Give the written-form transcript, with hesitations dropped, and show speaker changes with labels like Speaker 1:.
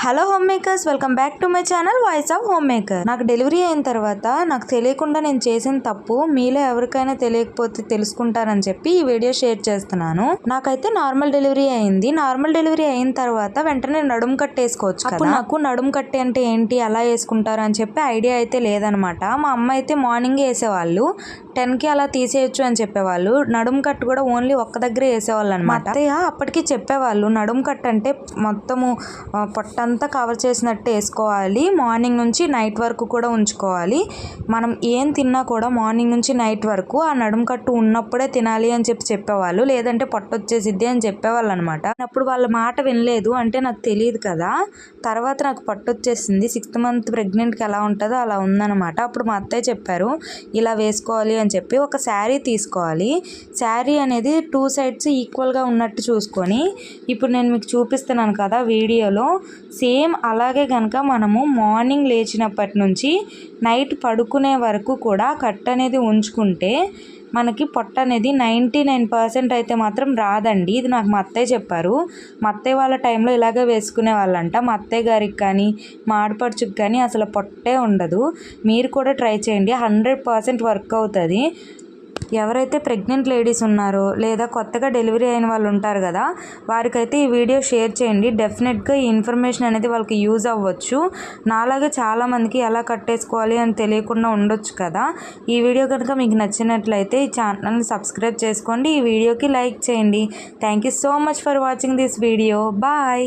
Speaker 1: Hello home makers, welcome back to my channel voice of home maker. నాకు delivery అయిన తర్వాత నాకు తెలియకుండా నేను చేసిన తప్పు మీలో ఎవరికైనా తెలియకపోతే తెలుసుకుంటారని చెప్పి ఈ వీడియో షేర్ చేస్తున్నాను. నాకైతే నార్మల్ డెలివరీ అయింది. నార్మల్ డెలివరీ అయిన తర్వాత వెంటనే నడుము కట్టు వేసుకోవచ్చు కదా. నాకు నడుము కట్టు అంటే ఏంటి, అలా వేసుకుంటారు అని చెప్పి ఐడియా అయితే లేదనమాట. మా అమ్మ అయితే మార్నింగ్ వేసేవాళ్ళు, 10కి అలా తీసేయచ్చు అని చెప్పేవాళ్ళు. నడుము కట్టు కూడా ఓన్లీ ఒక్క దగ్గరే వేసేవాళ్ళు అనమాట. అత్తయ్య అప్పటికి చెప్పేవాళ్ళు నడుము కట్టు అంటే మొత్తము పొట్టంతా కవర్ చేసినట్టు వేసుకోవాలి, మార్నింగ్ నుంచి నైట్ వరకు కూడా ఉంచుకోవాలి, మనం ఏం తిన్నా కూడా మార్నింగ్ నుంచి నైట్ వరకు ఆ నడుము కట్టు ఉన్నప్పుడే తినాలి అని చెప్పేవాళ్ళు. లేదంటే పొట్ట వచ్చేసిద్ది అని చెప్పేవాళ్ళు అనమాట. అప్పుడు వాళ్ళ మాట వినలేదు, అంటే నాకు తెలియదు కదా. తర్వాత నాకు పొట్ట వచ్చేసింది, 6th మంత్ ప్రెగ్నెంట్కి ఎలా ఉంటుందో అలా ఉందన్నమాట. అప్పుడు మా అత్తయ్య చెప్పారు ఇలా వేసుకోవాలి అని చెప్పి. ఒక శారీ తీసుకోవాలి, శారీ అనేది 2 సైడ్స్ ఈక్వల్గా ఉన్నట్టు చూసుకొని, ఇప్పుడు నేను మీకు చూపిస్తున్నాను కదా వీడియోలో, సేమ్ అలాగే కనుక మనము మార్నింగ్ లేచినప్పటి నుంచి నైట్ పడుకునే వరకు కూడా కట్ అనేది ఉంచుకుంటే మనకి పొట్ట అనేది 99% అయితే మాత్రం రాదండి. ఇది నాకు మా అత్తయ్య చెప్పారు. మా అత్తయ్య వాళ్ళ టైంలో ఇలాగే వేసుకునే వాళ్ళంట. మా అత్తయ్య గారికి కానీ మా ఆడపడుచుకి కానీ అసలు పొట్టే ఉండదు. మీరు కూడా ట్రై చేయండి, 100% వర్క్ అవుతుంది. ఎవరైతే ప్రెగ్నెంట్ లేడీస్ ఉన్నారో లేదా కొత్తగా డెలివరీ అయిన వాళ్ళు ఉంటారు కదా, వారికైతే ఈ వీడియో షేర్ చేయండి. డెఫినెట్గా ఈ ఇన్ఫర్మేషన్ అనేది వాళ్ళకి యూజ్ అవ్వచ్చు. నాలాగే చాలామందికి ఎలా కట్టేసుకోవాలి అని తెలియకుండా ఉండొచ్చు కదా. ఈ వీడియో కనుక మీకు నచ్చినట్లయితే ఈ ఛానల్ని సబ్స్క్రైబ్ చేసుకోండి, ఈ వీడియోకి లైక్ చేయండి. Thank you so much for watching this video. Bye.